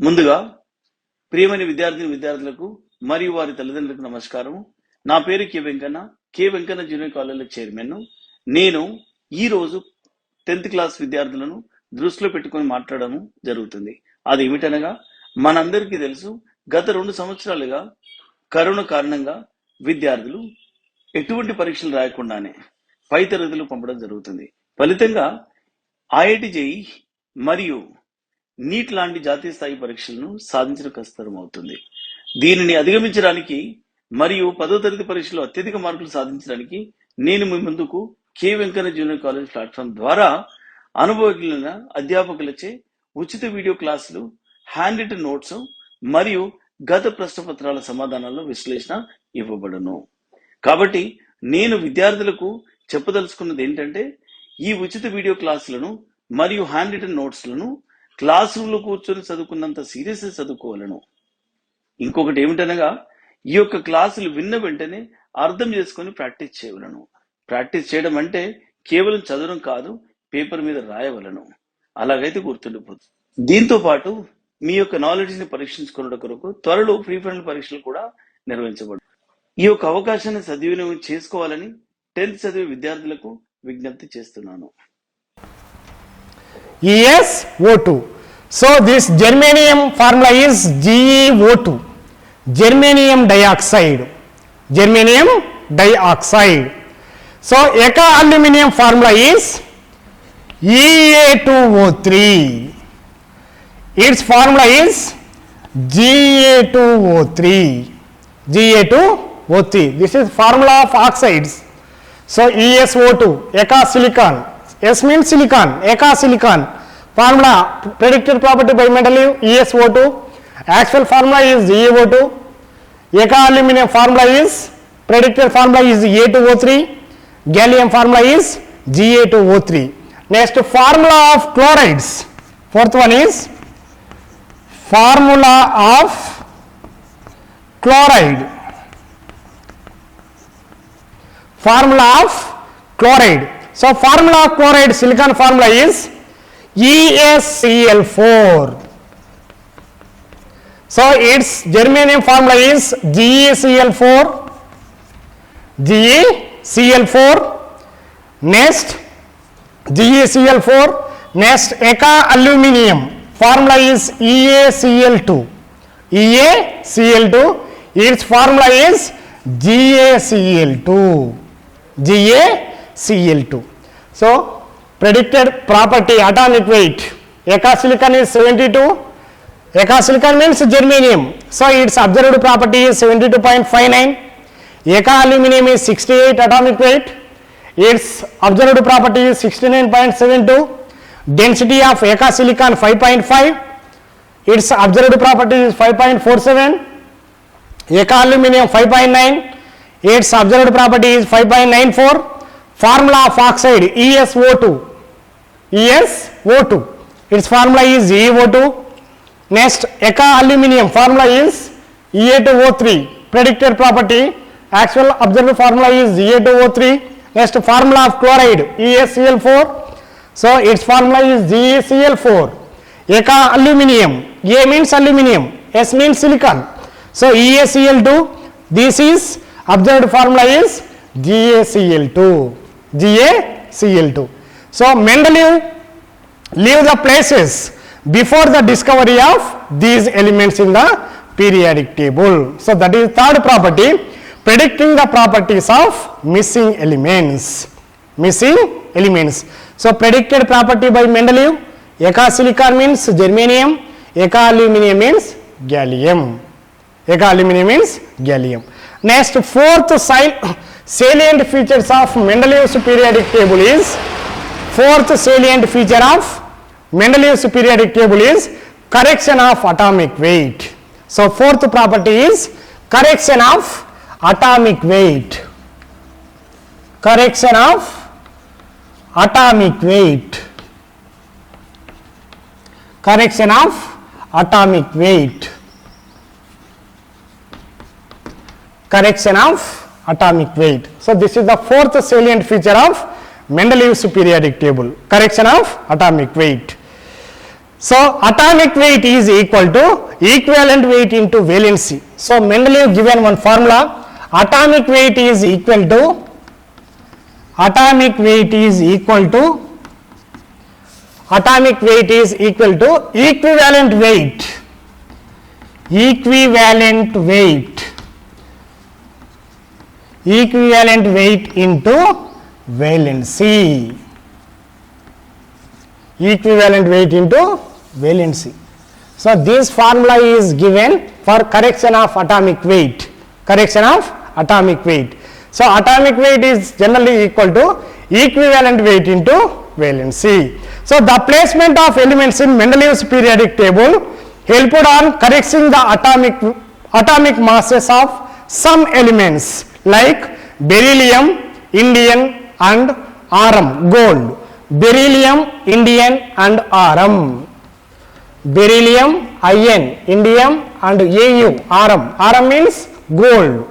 ముందుగా ప్రియమైన విద్యార్థులకు మరియు వారి తల్లిదండ్రులకు నమస్కారం. నా పేరు K Venkanna junior college chairman. నేను ఈ రోజు 10th క్లాస్ విద్యార్థులను దృష్టిలో పెట్టుకొని మాట్లాడడం జరుగుతుంది. అది ఏమిటనగా, మనందరికీ తెలుసు, గత 2 సంవత్సరాలుగా కరోనా కారణంగా విద్యార్థులు ఎటువంటి పరీక్షలు రాయకుండానే పై తరగతులు పంపడం జరుగుతుంది. ఫలితంగా ఐఐటి జేఈఈ మరియు నీట్ లాంటి జాతీయ స్థాయి పరీక్షలను సాధించడం కష్టతరం అవుతుంది. దీనిని అధిగమించడానికి మరియు 10వ తరగతి పరీక్షలో అత్యధిక మార్కులు సాధించడానికి నేను మీ ముందుకు K Venkanna junior college platform ద్వారా అనుభవజ్ఞులైన అధ్యాపకులచే ఉచిత వీడియో క్లాసులు, హ్యాండ్ రిటన్ నోట్స్ మరియు గత ప్రశ్నపత్రాల సమాధానాల విశ్లేషణ ఇవ్వబడును. కాబట్టి నేను విద్యార్థులకు చెప్పదలుచుకున్నది ఏంటంటే, ఈ ఉచిత వీడియో క్లాసులను మరియు హ్యాండ్ రిటన్ నోట్స్లను క్లాస్ రూమ్ లో కూర్చొని చదువుకున్నంత సీరియస్ చదువుకోవాలను. ఇంకొకటి ఏమిటనగా, ఈ యొక్క క్లాసులు విన్న వెంటనే అర్థం చేసుకొని ప్రాక్టీస్ చేయవలను. ప్రాక్టీస్ చేయడం అంటే కేవలం చదవడం కాదు, పేపర్ మీద రాయవలను. అలాగైతే గుర్తుండిపోతుంది. దీంతో పాటు మీ యొక్క నాలెడ్జ్ ని పరీక్షించుకున్న కొరకు త్వరలో ప్రీ ఫైనల్ పరీక్షలు కూడా నిర్వహించబడు. ఈ యొక్క అవకాశాన్ని సద్వినియోగం చేసుకోవాలని 10th చదివే విద్యార్థులకు విజ్ఞప్తి చేస్తున్నాను. ESO2. So this germanium formula is GeO2, germanium dioxide. Germanium dioxide. So eka aluminum formula is EA2O3. Its formula is GA2O3. GA2O3. This is formula of oxides. So ESO2, eka silicon. S means silicon, eka silicon. Formula predicted property by Mendeleev, ESO2. Actual formula is GeO2. Eka aluminum formula is, predicted formula is A2O3. Gallium formula is Ga2O3. Next, formula of chlorides. Fourth one is formula of chloride. Formula of chloride. So formula of chloride, silicon formula is EaCl4. So its germanium formula is GeCl4. GeCl4. Next, GeCl4. Next, eka aluminum formula is EaCl2. EaCl2. Its formula is GaCl2. GaCl2. So predicted property, atomic weight, eka silicon is 72. Eka silicon means germanium, so its observed property is 72.59. eka aluminum is 68 atomic weight, its observed property is 69.72. density of eka silicon 5.5, its observed property is 5.47. eka aluminum 5.9, its observed property is 5.94. Formula of oxide ESO2. ESO2. Its formula is GeO2. Next, eka aluminum formula is EA2O3. Predicted property, actual observed formula is Ga2O3. Next, formula of chloride EaCl4. So its formula is GaCl4. Eka aluminum, A means aluminum, S means silicon. So EaCl2. This is observed formula is GaCl2. GaCl2. So Mendeleev leave the places before the discovery of these elements in the periodic table. So that is third property, predicting the properties of missing elements. Missing elements. So predicted property by Mendeleev, eka silicon means germanium, eka aluminum means gallium. Eka aluminum means gallium. Next, fourth salient features of Mendeleev's periodic table is, fourth salient feature of Mendeleev's periodic table is correction of atomic weight. So fourth property is correction of atomic weight. Correction of atomic weight. Correction of atomic weight. Correction of atomic weight. So this is the fourth salient feature of Mendeleev's periodic table, correction of atomic weight. So atomic weight is equal to equivalent weight into valency. So Mendeleev given one formula, atomic weight is equal to equivalent weight into valency. Equivalent weight into valency. So this formula is given for correction of atomic weight. So atomic weight is generally equal to equivalent weight into valency. So the placement of elements in Mendeleev's periodic table helped on correcting the atomic masses of some elements like beryllium, indium and aurum, gold. Beryllium, indium and aurum. Beryllium, In, indium and Au, aurum. Aurum means gold.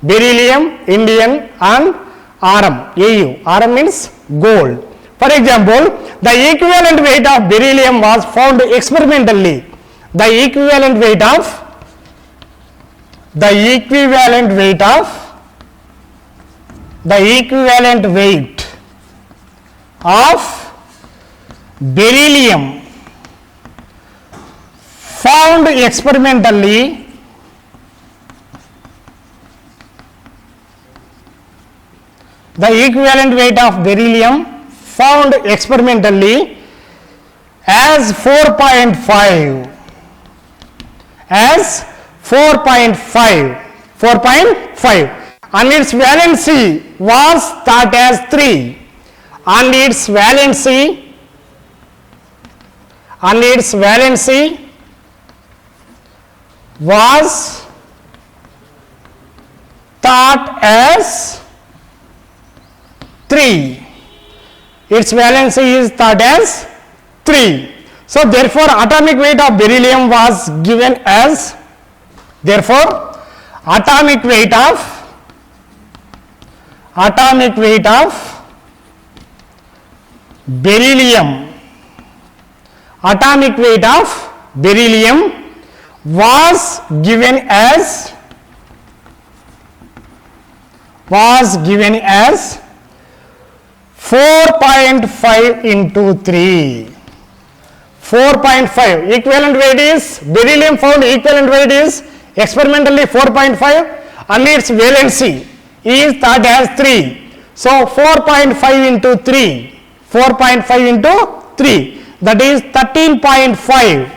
Beryllium, indium and aurum, Au. Aurum means gold. For example, the equivalent weight of beryllium was found experimentally. The equivalent weight of beryllium found experimentally as 4.5 and its valency was thought as 3 and its valency was thought as 3. Its valency is thought as 3. So therefore atomic weight of beryllium was given as, atomic weight of beryllium was given as 4.5 into 3. 4.5 equivalent weight is, beryllium found equivalent weight is experimentally 4.5 and its valency is thought as 3. So 4.5 into 3, that is 13.5.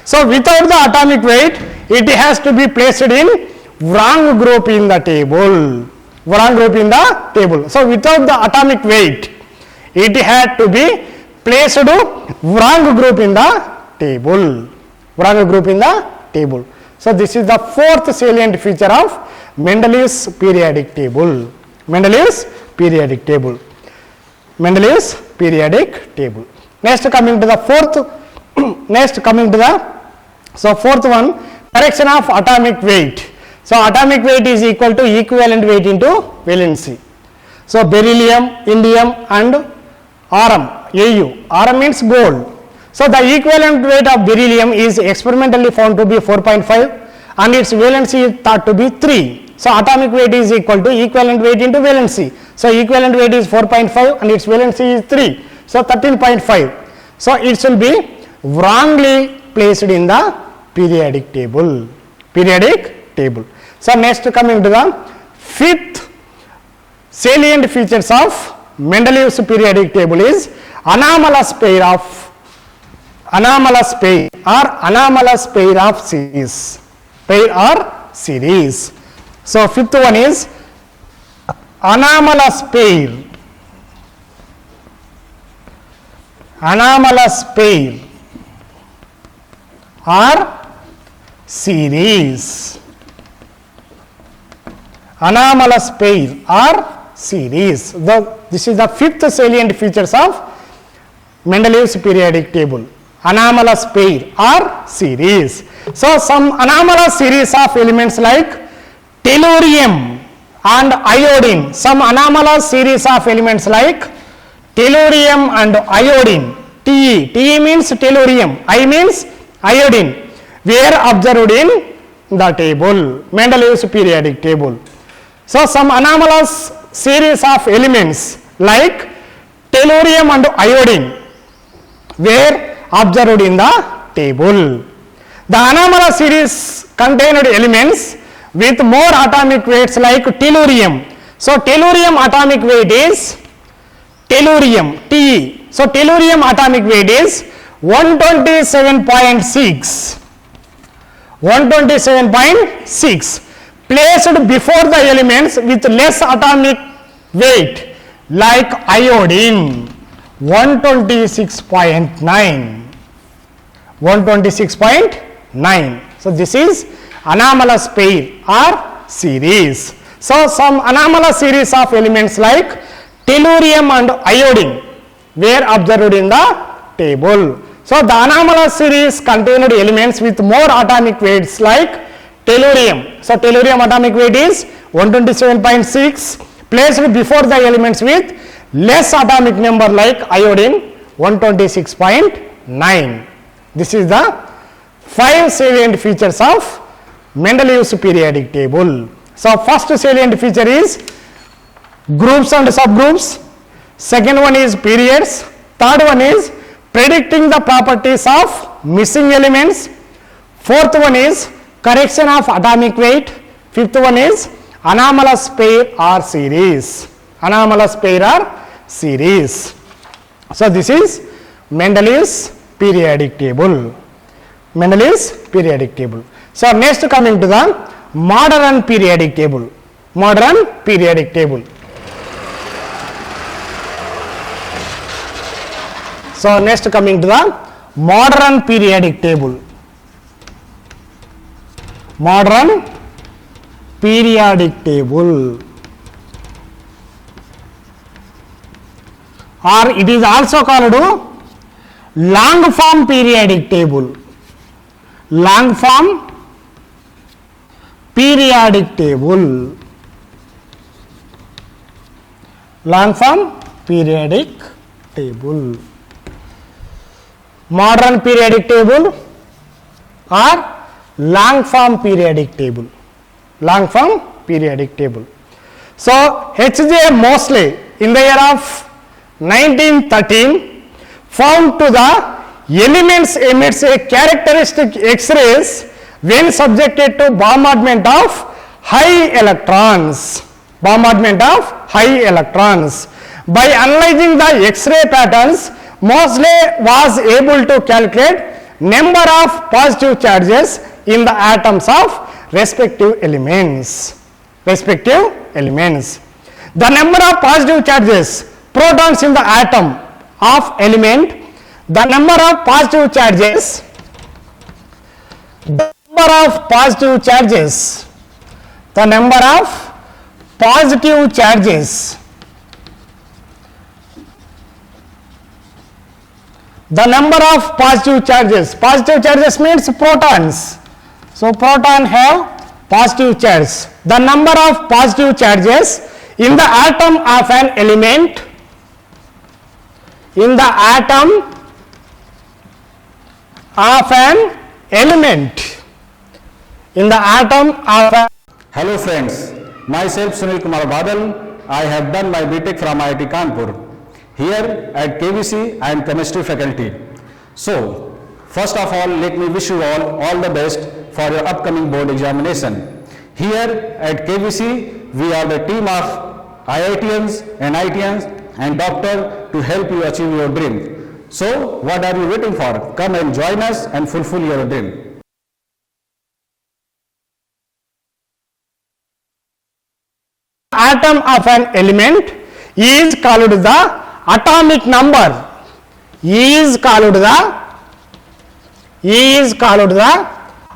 So without the atomic weight, it has to be placed in wrong group in the table. So without the atomic weight, it had to be placed wrong group in the table. So this is the fourth salient feature of Mendeleev's periodic table. Next coming to the fourth one, correction of atomic weight. So atomic weight is equal to equivalent weight into valency. So beryllium, indium and aurum, Au. Aurum means gold. So the equivalent weight of beryllium is experimentally found to be 4.5 and its valency is thought to be 3. So atomic weight is equal to equivalent weight into valency. So equivalent weight is 4.5 and its valency is 3. So 13.5. So it will be wrongly placed in the periodic table. So next coming to the fifth salient features of Mendeleev's periodic table is anomalous pair of series. So fifth one is anomalous pair or series. Anomalous pair or series. This is the fifth salient features of Mendeleev's periodic table. Anomalous pair or series. So some anomalous series of elements like tellurium and iodine. Some anomalous series of elements like tellurium and iodine. Te means tellurium, I means iodine, were observed in the table, Mendeleev's periodic table. So some anomalous series of elements like tellurium and iodine were observed in the table. The anomalous series contained elements with more atomic weights like tellurium. So tellurium atomic weight is tellurium, Te. So tellurium atomic weight is 127.6. 127.6 placed before the elements with less atomic weight like iodine 126.9. 126.9. So this is anomalous pair or series. So some anomalous series of elements like tellurium and iodine were observed in the table. So the anomalous series contained elements with more atomic weights like tellurium. So tellurium atomic weight is 127.6 placed before the elements with less atomic number like iodine 126.9. This is the 5 salient features of Mendeleev's periodic table. So first salient feature is groups and subgroups. Second one is periods. Third one is predicting the properties of missing elements. Fourth one is correction of atomic weight. Fifth one is anomalous pair or series. Anomalous pair or series. So this is Mendeleev's periodic table. Mendeleev's periodic table. So next coming to the modern periodic table. Modern periodic table. So next coming to the modern periodic table. Modern periodic table, or it is also called long form periodic table. Long form periodic table. Long form periodic table. Modern periodic table or long form periodic table. Long form periodic table. So H.J. Moseley in the year of 1913 found to the elements emits a characteristic X-rays when subjected to bombardment of high electrons. Bombardment of high electrons. By analyzing the X-ray patterns, Moseley was able to calculate number of positive charges in the atoms of respective elements. Respective elements. The number of positive charges, protons in the atom of element, the number of positive charges, the number of positive charges, the number of positive charges, the number of positive charges means protons. So proton have positive charge. The number of positive charges in the atom of an element, in the atom of an element, in the atom of an. Hello friends, myself Sunil Kumar Badal. I have done my BTech from IIT Kanpur. Here at KVC I am chemistry faculty. So first of all, let me wish you all the best for your upcoming board examination. Here at KVC we are the team of IITians and ITians and doctor to help you achieve your dream. So what are you waiting for? Come and join us and fulfill your dream. Atom of an element is called the atomic number. Is called the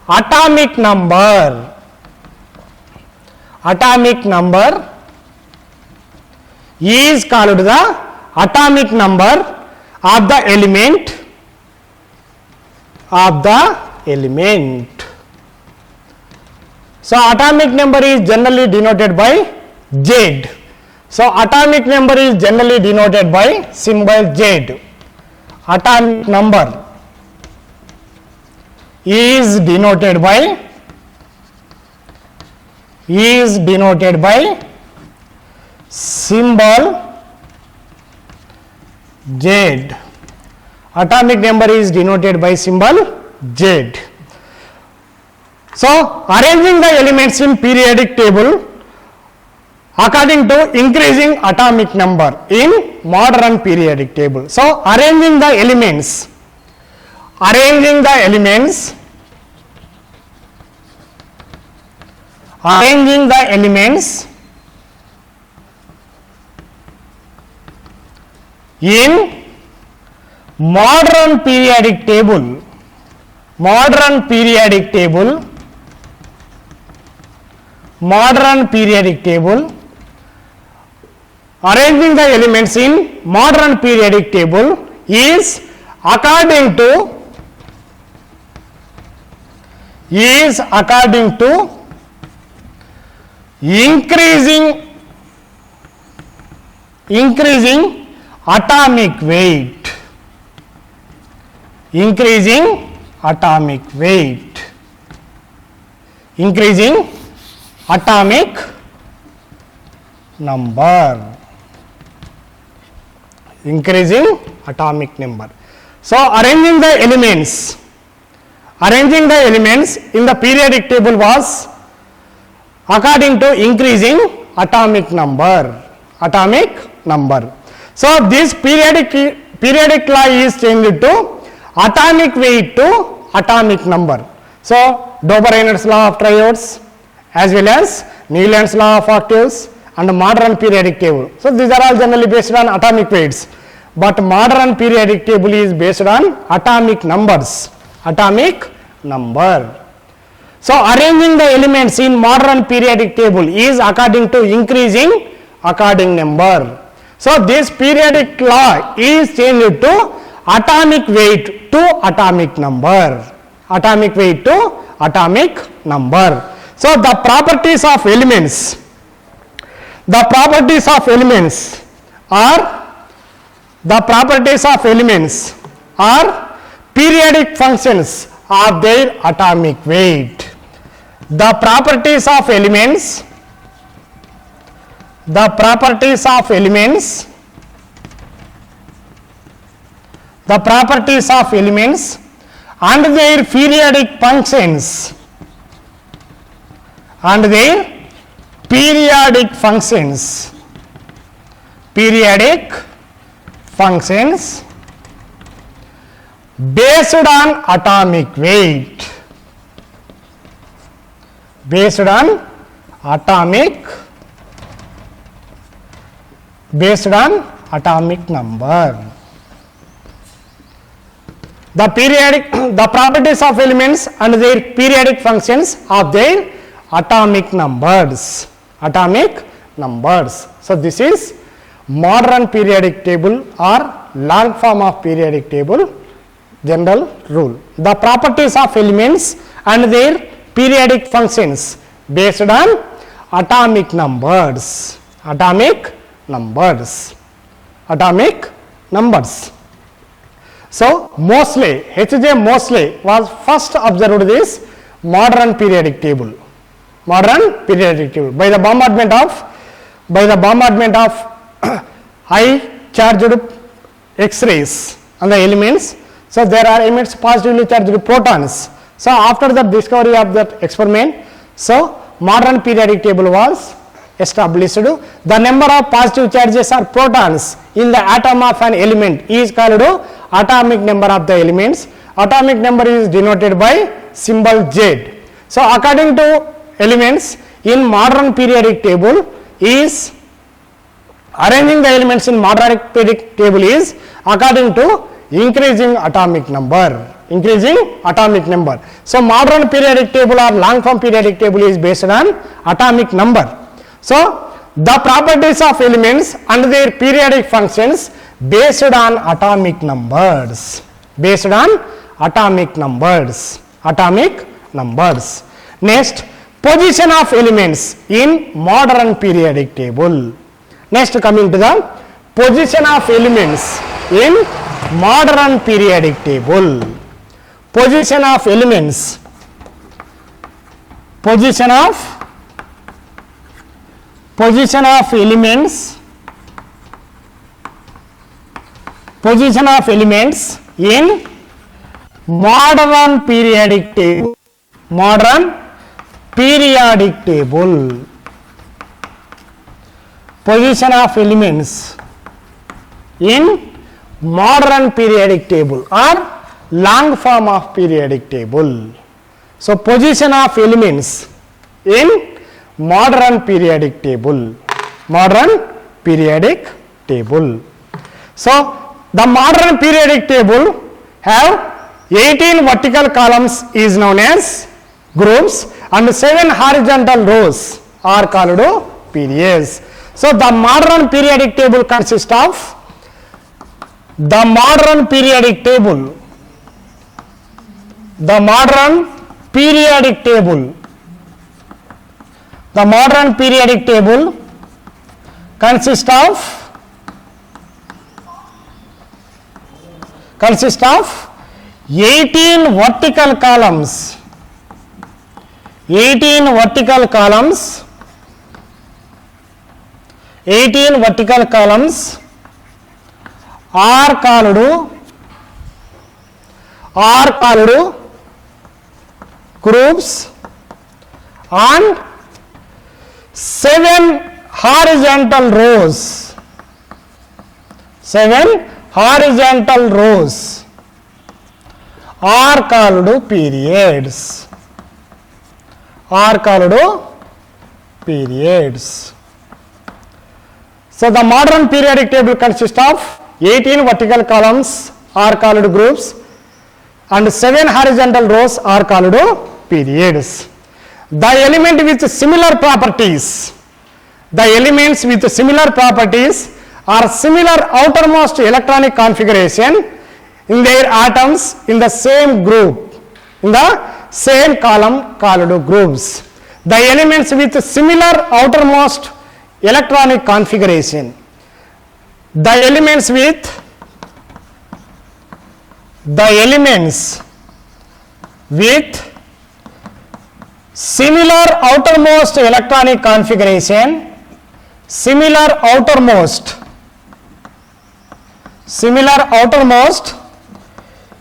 atomic number. Atomic number is called the atomic number of the element. So atomic number is generally denoted by Z. So atomic number is generally denoted by symbol Z. Atomic number is denoted by symbol Z. Atomic number is denoted by symbol Z. So arranging the elements in periodic table according to increasing atomic number in modern periodic table. So arranging the elements in modern periodic table, arranging the elements in modern periodic table is according to increasing atomic weight, increasing atomic number, So arranging the elements in the periodic table was according to increasing atomic number. So this periodic law is changed to atomic weight to atomic number. So Dobereiner's law of triodes as well as Newland's law of octaves and modern periodic table. So these are all generally based on atomic weights, but modern periodic table is based on atomic numbers. So arranging the elements in modern periodic table is according to increasing according number. So this periodic law is changed to atomic weight to atomic number. So the properties of elements are periodic functions of their atomic weight. The properties of elements and their periodic functions based on atomic weight, based on atomic number. The properties of elements and their periodic functions of their atomic numbers. So this is modern periodic table or long form of periodic table general rule. The properties of elements and their periodic functions based on atomic numbers. So Moseley, H.J. Moseley was first observed this modern periodic table by the bombardment of high charged X-rays on the elements. So there are emits positively charged protons. So after the discovery of that experiment, so modern periodic table was established. The number of positive charges or protons in the atom of an element is called atomic number of the elements. Atomic number is denoted by symbol Z. So according to elements in modern periodic table is arranging the elements in modern periodic table is according to increasing atomic number. So modern periodic table or long form periodic table is based on atomic number. So the properties of elements and their periodic functions based on atomic numbers. Next, position of elements in modern periodic table. Next, coming to the position of elements in modern periodic table. Position of elements, position of elements, position of elements in modern periodic table. Modern periodic table. Position of elements in modern periodic table or long form of periodic table. So position of elements in modern periodic table. Modern periodic table. So the modern periodic table have 18 vertical columns is known as groups and 7 horizontal rows are called periods. So the modern periodic table consists of the modern periodic table. The modern periodic table. The modern periodic table consists of 18 vertical columns. 18 vertical columns. 18 vertical columns are called groups and 7 horizontal rows. 7 horizontal rows are called periods. Are called periods. So the modern periodic table consists of 18 vertical columns are called groups and 7 horizontal rows are called periods. The element with similar properties, the elements with similar properties are similar outermost electronic configuration in their atoms in the same group, in the same column called groups. The elements with similar outermost electronic configuration, the elements with similar outermost electronic configuration, similar outermost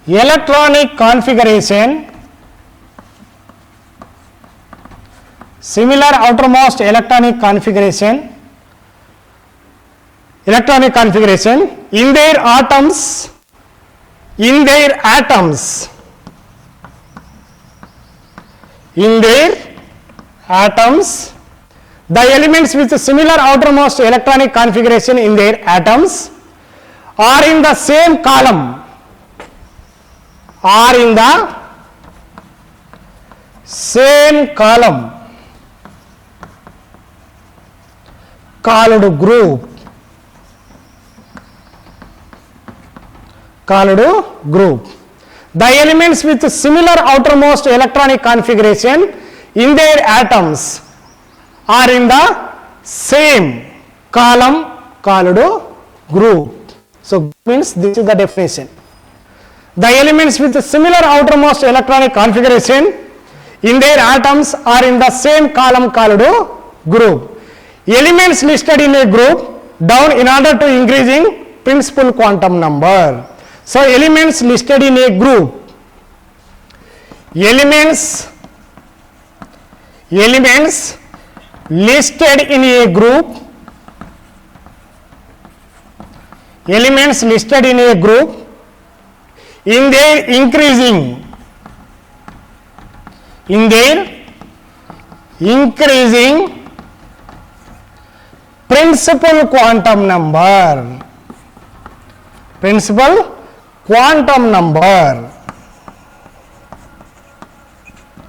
electronic configuration, similar outermost electronic configuration in their atoms, the elements with similar outermost electronic configuration in their atoms are in the same column, are in the same column called group. The elements with similar outermost electronic configuration in their atoms are in the same column called group. So means this is the definition. The elements with similar outermost electronic configuration in their atoms are in the same column called group. Elements listed in a group down in order to increasing principal quantum number. So elements listed in a group, elements listed in a group, elements listed in a group in their increasing principal quantum number.